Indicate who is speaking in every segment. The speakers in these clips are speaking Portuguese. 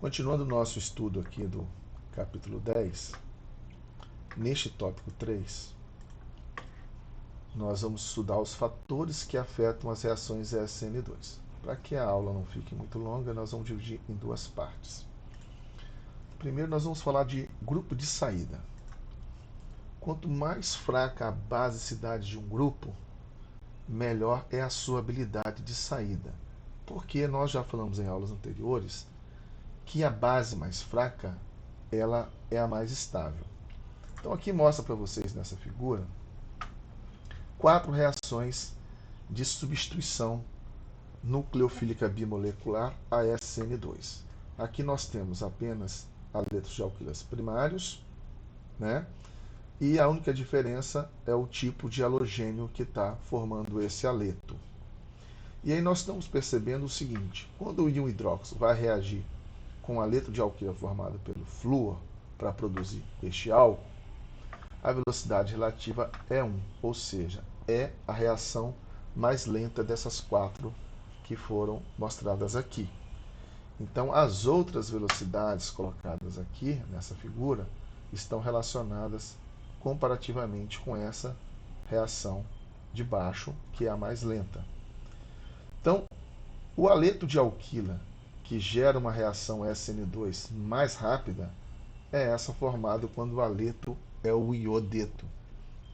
Speaker 1: Continuando o nosso estudo aqui do capítulo 10, neste tópico 3, nós vamos estudar os fatores que afetam as reações SN2. Para que a aula não fique muito longa, nós vamos dividir em duas partes. Primeiro, nós vamos falar de grupo de saída. Quanto mais fraca a basicidade de um grupo, melhor é a sua habilidade de saída. Porque nós já falamos em aulas anteriores que a base mais fraca, ela é a mais estável. Então aqui mostra para vocês nessa figura 4 reações de substituição nucleofílica bimolecular a SN2. Aqui nós temos apenas aletos de alquilas primários, né? E a única diferença é o tipo de halogênio que está formando esse aleto. E aí nós estamos percebendo o seguinte: quando o íon hidróxido vai reagir com o aleto de alquila formado pelo flúor para produzir este álcool, a velocidade relativa é 1, ou seja, é a reação mais lenta dessas 4 que foram mostradas aqui. Então, as outras velocidades colocadas aqui nessa figura estão relacionadas comparativamente com essa reação de baixo, que é a mais lenta. Então, o aleto de alquila que gera uma reação SN2 mais rápida é essa formada quando o aleto é o iodeto.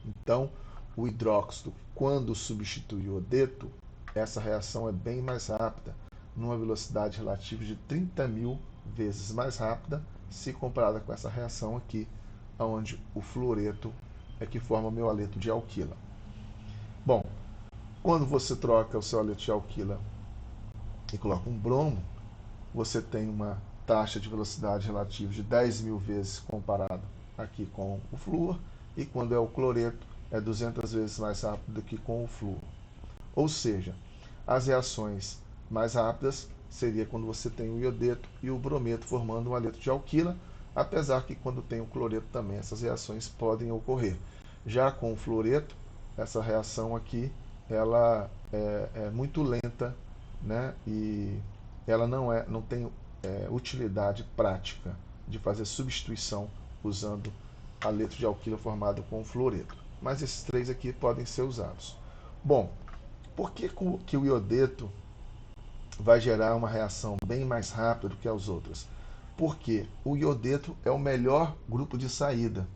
Speaker 1: Então, o hidróxido, quando substitui o iodeto, essa reação é bem mais rápida, numa velocidade relativa de 30.000 vezes mais rápida, se comparada com essa reação aqui, onde o fluoreto é que forma o meu aleto de alquila. Bom, quando você troca o seu aleto de alquila e coloca um bromo, você tem uma taxa de velocidade relativa de 10.000 vezes comparado aqui com o flúor, e quando é o cloreto é 200 vezes mais rápido do que com o flúor. Ou seja, as reações mais rápidas seria quando você tem o iodeto e o brometo formando um aleto de alquila, apesar que quando tem o cloreto também essas reações podem ocorrer. Já com o fluoreto, essa reação aqui ela é muito lenta, né? E ela não tem utilidade prática de fazer substituição usando aleto de alquila formado com fluoreto. Mas esses 3 aqui podem ser usados. Bom, por que o iodeto vai gerar uma reação bem mais rápida do que as outras? Porque o iodeto é o melhor grupo de saída.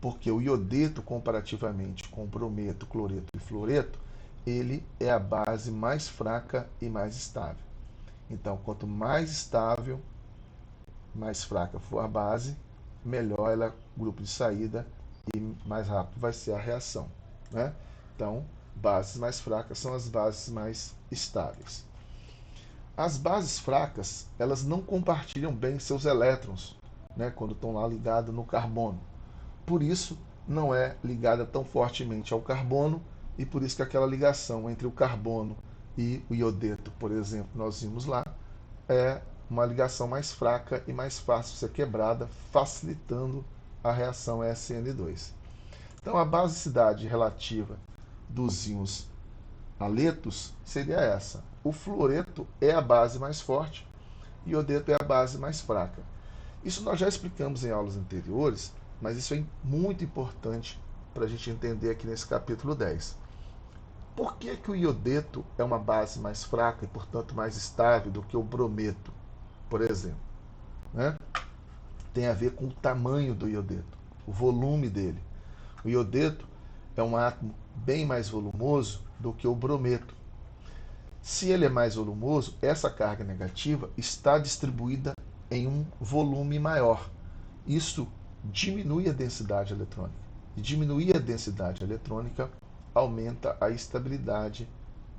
Speaker 1: Porque o iodeto, comparativamente com o brometo, cloreto e fluoreto, ele é a base mais fraca e mais estável. Então, quanto mais estável, mais fraca for a base, melhor ela é o grupo de saída e mais rápido vai ser a reação, né? Então, bases mais fracas são as bases mais estáveis. As bases fracas, elas não compartilham bem seus elétrons, né, quando estão lá ligadas no carbono. Por isso, não é ligada tão fortemente ao carbono, e por isso que aquela ligação entre o carbono e o iodeto, por exemplo, nós vimos lá, é uma ligação mais fraca e mais fácil de ser quebrada, facilitando a reação SN2. Então, a basicidade relativa dos íons aletos seria essa. O fluoreto é a base mais forte e o iodeto é a base mais fraca. Isso nós já explicamos em aulas anteriores, mas isso é muito importante para a gente entender aqui nesse capítulo 10. Por que o iodeto é uma base mais fraca e, portanto, mais estável do que o brometo, por exemplo? Né? Tem a ver com o tamanho do iodeto, o volume dele. O iodeto é um átomo bem mais volumoso do que o brometo. Se ele é mais volumoso, essa carga negativa está distribuída em um volume maior. Isso diminui a densidade eletrônica. E diminuir a densidade eletrônica aumenta a estabilidade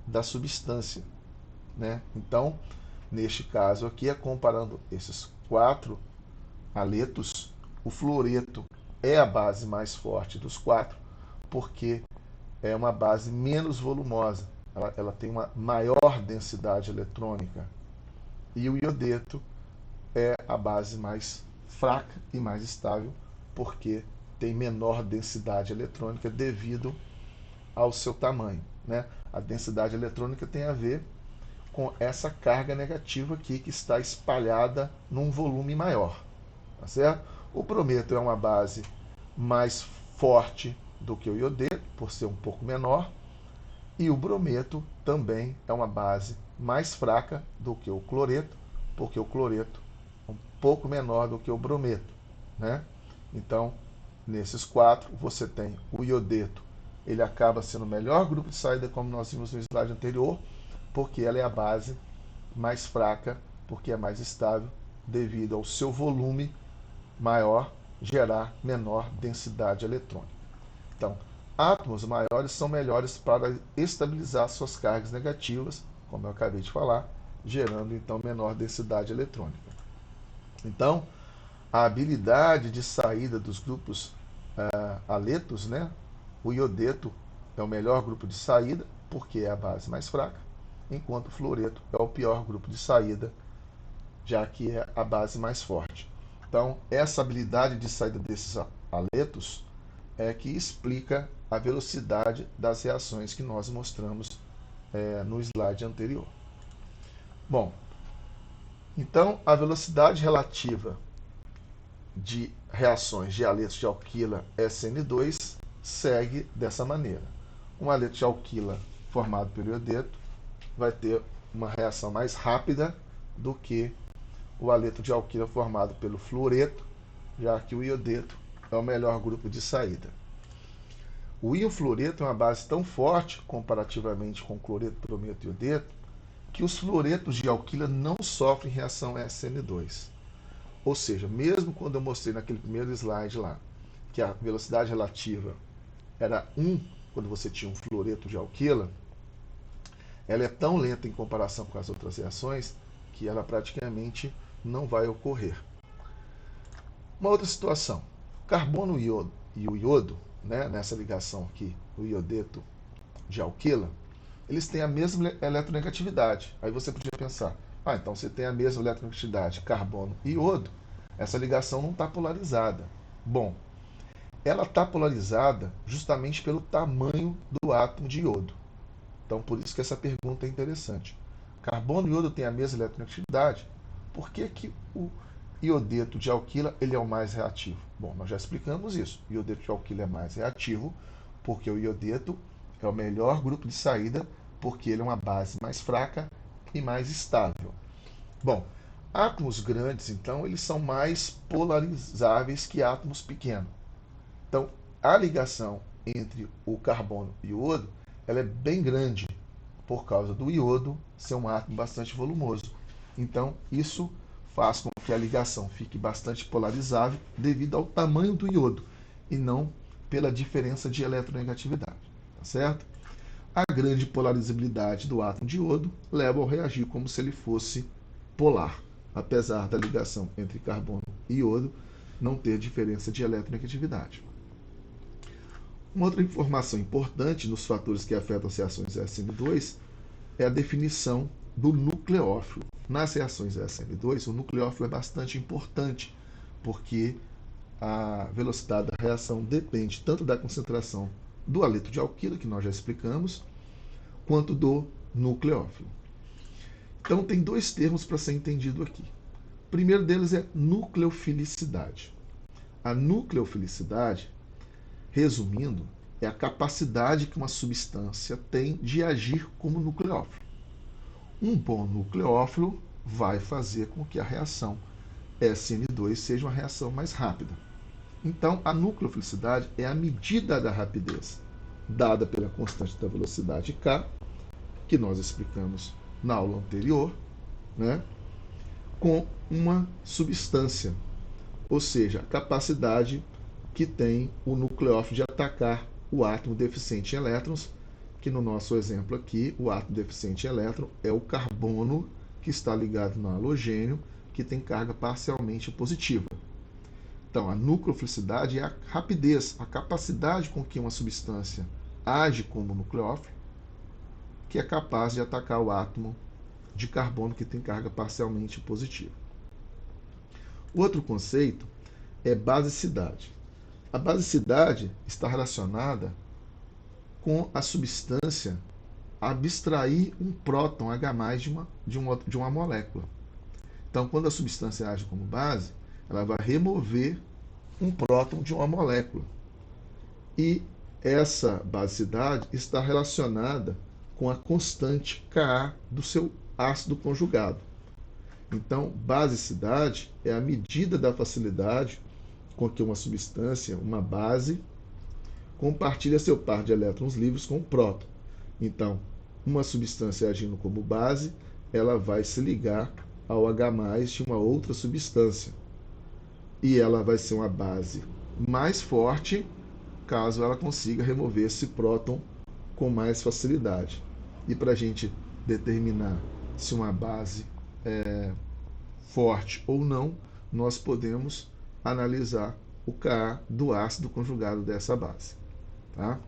Speaker 1: da substância, né? Então, neste caso aqui, comparando esses 4 aletos, o fluoreto é a base mais forte dos 4, porque é uma base menos volumosa, ela tem uma maior densidade eletrônica. E o iodeto é a base mais fraca e mais estável, porque tem menor densidade eletrônica devido ao seu tamanho, né? A densidade eletrônica tem a ver com essa carga negativa aqui que está espalhada num volume maior, tá certo? O brometo é uma base mais forte do que o iodeto, por ser um pouco menor, e o brometo também é uma base mais fraca do que o cloreto, porque o cloreto é um pouco menor do que o brometo, né? Então, nesses quatro, você tem o iodeto, ele acaba sendo o melhor grupo de saída, como nós vimos no slide anterior, porque ela é a base mais fraca, porque é mais estável, devido ao seu volume maior, gerar menor densidade eletrônica. Então, átomos maiores são melhores para estabilizar suas cargas negativas, como eu acabei de falar, gerando então menor densidade eletrônica. Então, a habilidade de saída dos grupos aletos, né? O iodeto é o melhor grupo de saída, porque é a base mais fraca, enquanto o fluoreto é o pior grupo de saída, já que é a base mais forte. Então, essa habilidade de saída desses aletos é que explica a velocidade das reações que nós mostramos no slide anterior. Bom, então a velocidade relativa de reações de aletos de alquila SN2 segue dessa maneira. Um aleto de alquila formado pelo iodeto vai ter uma reação mais rápida do que o aleto de alquila formado pelo fluoreto, já que o iodeto é o melhor grupo de saída. O íon fluoreto é uma base tão forte, comparativamente com cloreto, brometo e iodeto, que os fluoretos de alquila não sofrem reação SN2. Ou seja, mesmo quando eu mostrei naquele primeiro slide lá, que a velocidade relativa era 1 quando você tinha um fluoreto de alquila, ela é tão lenta em comparação com as outras reações que ela praticamente não vai ocorrer. Uma outra situação, carbono e o iodo, né, nessa ligação aqui, o iodeto de alquila, eles têm a mesma eletronegatividade. Aí você podia pensar, então você tem a mesma eletronegatividade, carbono e iodo, essa ligação não está polarizada. Bom, ela está polarizada justamente pelo tamanho do átomo de iodo. Então, por isso que essa pergunta é interessante. Carbono e iodo têm a mesma eletronegatividade, por que o iodeto de alquila ele é o mais reativo? Bom, nós já explicamos isso. O iodeto de alquila é mais reativo porque o iodeto é o melhor grupo de saída, porque ele é uma base mais fraca e mais estável. Bom, átomos grandes, então, eles são mais polarizáveis que átomos pequenos. Então, a ligação entre o carbono e o iodo ela é bem grande, por causa do iodo ser um átomo bastante volumoso. Então, isso faz com que a ligação fique bastante polarizável devido ao tamanho do iodo e não pela diferença de eletronegatividade, tá certo? A grande polarizabilidade do átomo de iodo leva ao reagir como se ele fosse polar, apesar da ligação entre carbono e iodo não ter diferença de eletronegatividade. Uma outra informação importante nos fatores que afetam as reações SN2 é a definição do nucleófilo. Nas reações SN2, o nucleófilo é bastante importante, porque a velocidade da reação depende tanto da concentração do aleto de alquila, que nós já explicamos, quanto do nucleófilo. Então, tem dois termos para ser entendido aqui. O primeiro deles é nucleofilicidade. A nucleofilicidade, resumindo, é a capacidade que uma substância tem de agir como nucleófilo. Um bom nucleófilo vai fazer com que a reação SN2 seja uma reação mais rápida. Então, a nucleofilicidade é a medida da rapidez, dada pela constante da velocidade K, que nós explicamos na aula anterior, né, com uma substância, ou seja, a capacidade que tem o nucleófilo de atacar o átomo deficiente em elétrons, que no nosso exemplo aqui, o átomo deficiente em elétron é o carbono que está ligado no halogênio, que tem carga parcialmente positiva. Então, a nucleofilicidade é a rapidez, a capacidade com que uma substância age como nucleófilo, que é capaz de atacar o átomo de carbono que tem carga parcialmente positiva. O outro conceito é basicidade. A basicidade está relacionada com a substância abstrair um próton H+ de uma molécula. Então, quando a substância age como base, ela vai remover um próton de uma molécula. E essa basicidade está relacionada com a constante Ka do seu ácido conjugado. Então, basicidade é a medida da facilidade com que uma substância, uma base, compartilha seu par de elétrons livres com o próton. Então, uma substância agindo como base, ela vai se ligar ao H+ de uma outra substância. E ela vai ser uma base mais forte caso ela consiga remover esse próton com mais facilidade. E para a gente determinar se uma base é forte ou não, nós podemos analisar o Ka do ácido conjugado dessa base. Tá?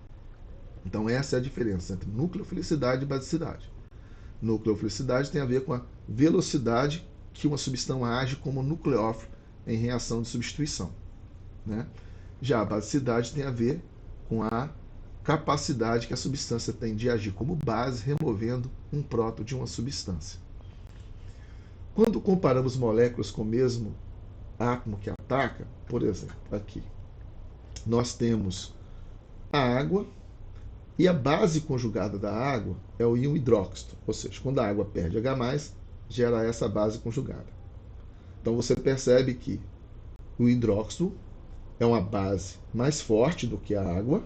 Speaker 1: Então essa é a diferença entre nucleofilicidade e basicidade. Nucleofilicidade tem a ver com a velocidade que uma substância age como nucleófilo em reação de substituição. Né? Já a basicidade tem a ver com a capacidade que a substância tem de agir como base, removendo um próton de uma substância. Quando comparamos moléculas com o mesmo átomo que ataca, por exemplo, aqui, nós temos a água e a base conjugada da água é o íon hidróxido, ou seja, quando a água perde H+, gera essa base conjugada. Então você percebe que o hidróxido é uma base mais forte do que a água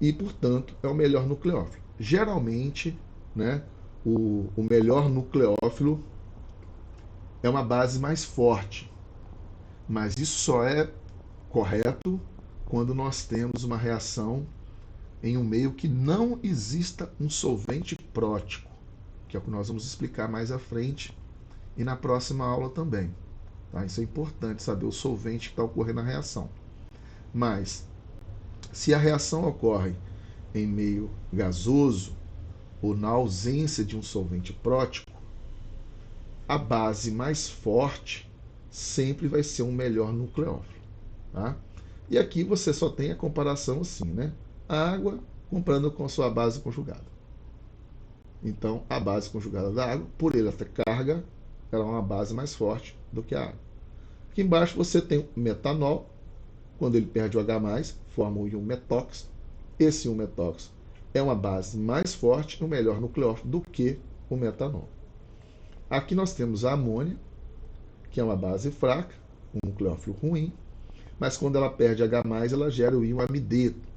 Speaker 1: e, portanto, é o melhor nucleófilo. Geralmente, né, o melhor nucleófilo é uma base mais forte, mas isso só é correto quando nós temos uma reação em um meio que não exista um solvente prótico, que é o que nós vamos explicar mais à frente e na próxima aula também. Tá? Isso é importante, saber o solvente que está ocorrendo na reação. Mas, se a reação ocorre em meio gasoso ou na ausência de um solvente prótico, a base mais forte sempre vai ser um melhor nucleófilo. Tá? E aqui você só tem a comparação assim, né? A água comparando com a sua base conjugada. Então, a base conjugada da água, por ela ter carga, ela é uma base mais forte do que a água. Aqui embaixo você tem o metanol. Quando ele perde o H+, forma o íon metóxido. Esse íon metóxido é uma base mais forte e um melhor nucleófilo do que o metanol. Aqui nós temos a amônia, que é uma base fraca, um nucleófilo ruim, mas quando ela perde H+, ela gera o íon amideto.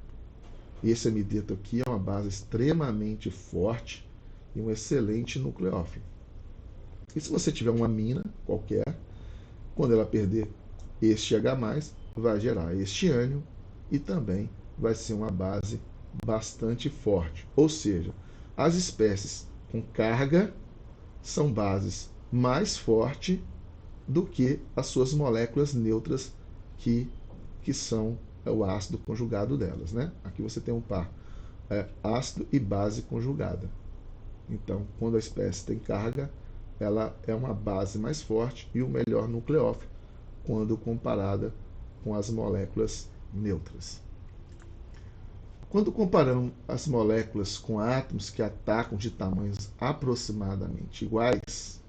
Speaker 1: Esse amideto aqui é uma base extremamente forte e um excelente nucleófilo. E se você tiver uma amina qualquer, quando ela perder este H+, vai gerar este ânion e também vai ser uma base bastante forte. Ou seja, as espécies com carga são bases mais fortes do que as suas moléculas neutras que são o ácido conjugado delas. Né? Aqui você tem um par ácido e base conjugada. Então, quando a espécie tem carga, ela é uma base mais forte e o melhor nucleófilo quando comparada com as moléculas neutras. Quando comparamos as moléculas com átomos que atacam de tamanhos aproximadamente iguais,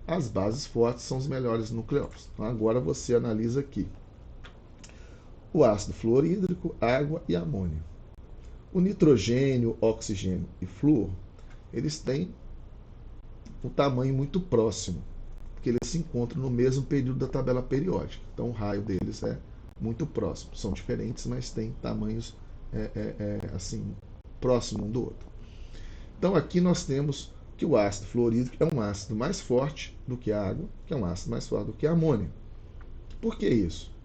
Speaker 1: as bases fortes são os melhores nucleófilos. Então, agora você analisa aqui o ácido fluorídrico, água e amônio. O nitrogênio, oxigênio e flúor, eles têm um tamanho muito próximo, porque eles se encontram no mesmo período da tabela periódica. Então, o raio deles é muito próximo. São diferentes, mas têm tamanhos assim, próximo um do outro. Então, aqui nós temos que o ácido fluorídrico é um ácido mais forte do que a água, que é um ácido mais forte do que a amônia. Por que isso?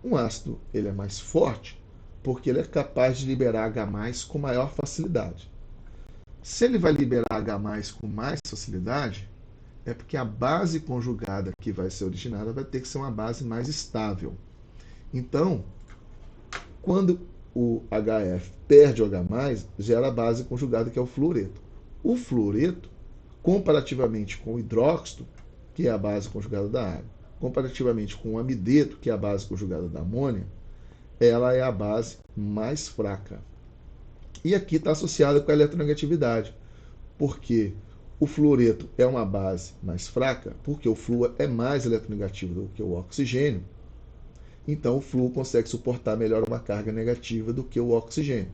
Speaker 1: Um ácido ele é mais forte porque ele é capaz de liberar H+ com maior facilidade. Se ele vai liberar H+ com mais facilidade, é porque a base conjugada que vai ser originada vai ter que ser uma base mais estável. Então, quando o HF perde o H+, gera a base conjugada que é o fluoreto. O fluoreto, comparativamente com o hidróxido, que é a base conjugada da água, comparativamente com o amideto, que é a base conjugada da amônia, ela é a base mais fraca. E aqui está associada com a eletronegatividade, porque o fluoreto é uma base mais fraca, porque o flúor é mais eletronegativo do que o oxigênio. Então, o flúor consegue suportar melhor uma carga negativa do que o oxigênio.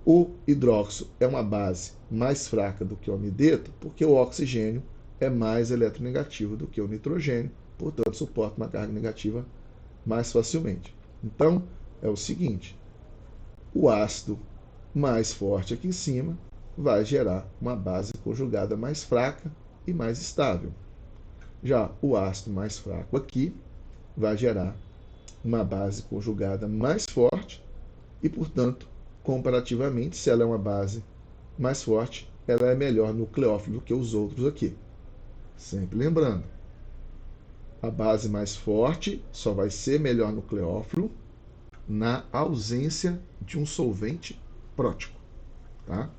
Speaker 1: O hidróxido é uma base mais fraca do que o amideto, porque o oxigênio é mais eletronegativo do que o nitrogênio, portanto, suporta uma carga negativa mais facilmente. Então, é o seguinte: o ácido mais forte aqui em cima vai gerar uma base conjugada mais fraca e mais estável. Já o ácido mais fraco aqui vai gerar uma base conjugada mais forte e, portanto, comparativamente, se ela é uma base mais forte, ela é melhor nucleófilo do que os outros aqui. Sempre lembrando, a base mais forte só vai ser melhor nucleófilo na ausência de um solvente prótico. Tá?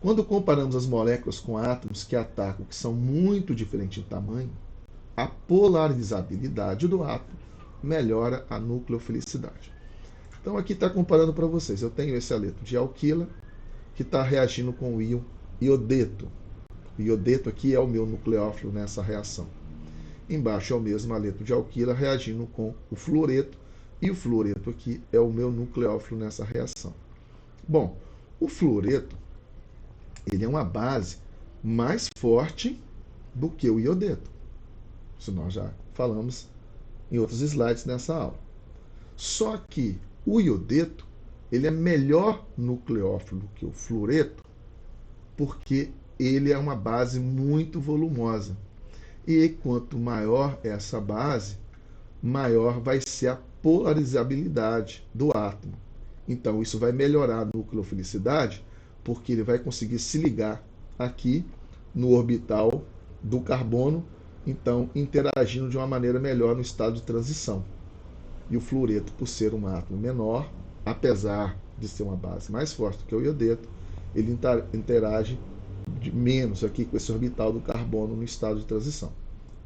Speaker 1: Quando comparamos as moléculas com átomos que atacam, que são muito diferentes em tamanho, a polarizabilidade do átomo melhora a nucleofilicidade. Então aqui está comparando para vocês. Eu tenho esse haleto de alquila que está reagindo com o íon iodeto. O iodeto aqui é o meu nucleófilo nessa reação. Embaixo é o mesmo haleto de alquila reagindo com o fluoreto, e o fluoreto aqui é o meu nucleófilo nessa reação. Bom, o fluoreto ele é uma base mais forte do que o iodeto. Isso nós já falamos em outros slides nessa aula. Só que o iodeto ele é melhor nucleófilo do que o fluoreto, porque ele é uma base muito volumosa. E quanto maior é essa base, maior vai ser a polarizabilidade do átomo. Então, isso vai melhorar a nucleofilicidade, porque ele vai conseguir se ligar aqui no orbital do carbono, então interagindo de uma maneira melhor no estado de transição. E o fluoreto, por ser um átomo menor, apesar de ser uma base mais forte do que o iodeto, ele interage menos aqui com esse orbital do carbono no estado de transição.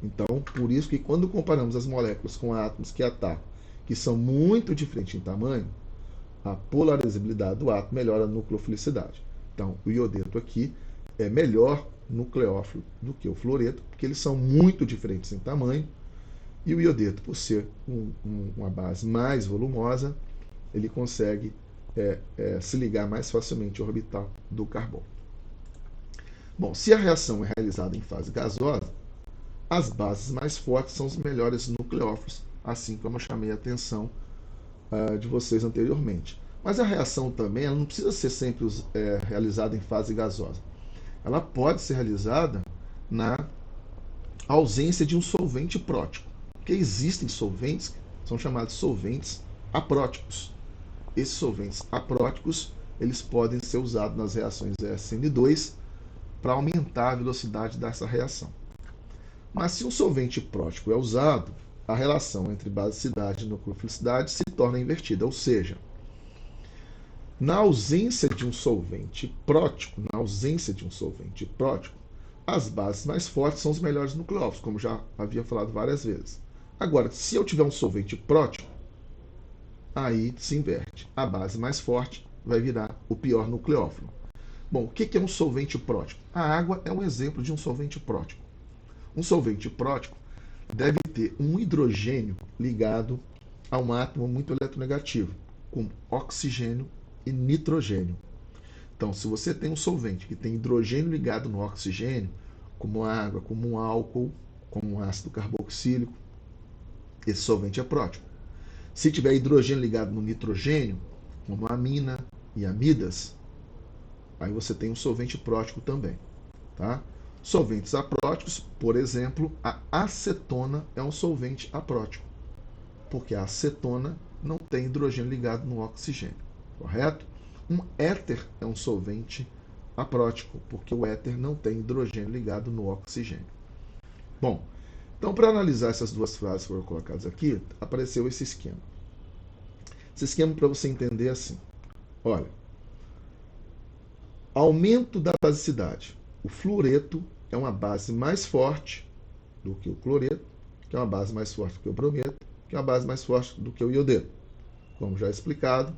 Speaker 1: Então, por isso que quando comparamos as moléculas com átomos que atacam, que são muito diferentes em tamanho, a polarizabilidade do átomo melhora a nucleofilicidade. Então, o iodeto aqui é melhor nucleófilo do que o fluoreto, porque eles são muito diferentes em tamanho, e o iodeto, por ser uma base mais volumosa, ele consegue se ligar mais facilmente ao orbital do carbono. Bom, se a reação é realizada em fase gasosa, as bases mais fortes são os melhores nucleófilos, assim como eu chamei a atenção de vocês anteriormente. Mas a reação também ela não precisa ser sempre realizada em fase gasosa. Ela pode ser realizada na ausência de um solvente prótico. Porque existem solventes que são chamados solventes apróticos. Esses solventes apróticos eles podem ser usados nas reações SN2 para aumentar a velocidade dessa reação. Mas se um solvente prótico é usado, a relação entre basicidade e nucleofilicidade se torna invertida, ou seja, na ausência de um solvente prótico, as bases mais fortes são os melhores nucleófilos, como já havia falado várias vezes. Agora, se eu tiver um solvente prótico, aí se inverte. A base mais forte vai virar o pior nucleófilo. Bom, o que é um solvente prótico? A água é um exemplo de um solvente prótico. Um solvente prótico deve ter um hidrogênio ligado a um átomo muito eletronegativo, como oxigênio e nitrogênio. Então, se você tem um solvente que tem hidrogênio ligado no oxigênio, como água, como um álcool, como um ácido carboxílico, esse solvente é prótico. Se tiver hidrogênio ligado no nitrogênio, como amina e amidas, aí você tem um solvente prótico também. Tá? Solventes apróticos, por exemplo, a acetona é um solvente aprótico, porque a acetona não tem hidrogênio ligado no oxigênio, correto? Um éter é um solvente aprótico, porque o éter não tem hidrogênio ligado no oxigênio. Bom, então para analisar essas duas frases que foram colocadas aqui, apareceu esse esquema. Esse esquema para você entender assim. Olha, aumento da basicidade. O fluoreto é uma base mais forte do que o cloreto, que é uma base mais forte do que o brometo, que é uma base mais forte do que o iodeto. Como já explicado,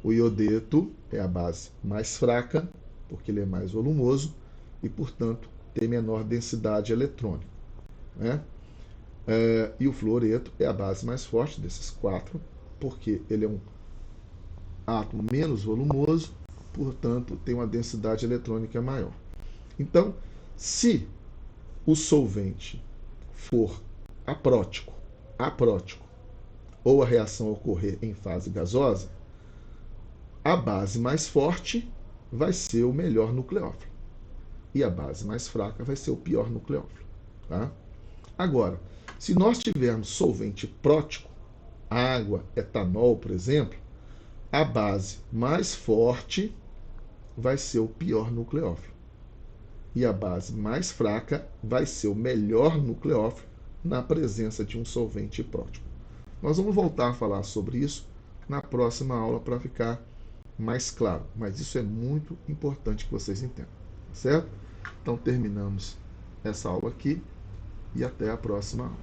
Speaker 1: O iodeto é a base mais fraca, porque ele é mais volumoso e, portanto, tem menor densidade eletrônica, né? E o fluoreto é a base mais forte desses quatro, porque ele é um átomo menos volumoso, portanto, tem uma densidade eletrônica maior. Então, se o solvente for aprótico, ou a reação ocorrer em fase gasosa, a base mais forte vai ser o melhor nucleófilo e a base mais fraca vai ser o pior nucleófilo. Tá? Agora, se nós tivermos solvente prótico, água, etanol, por exemplo, a base mais forte vai ser o pior nucleófilo e a base mais fraca vai ser o melhor nucleófilo na presença de um solvente prótico. Nós vamos voltar a falar sobre isso na próxima aula para ficar mais claro, mas isso é muito importante que vocês entendam, certo? Então terminamos essa aula aqui e até a próxima aula.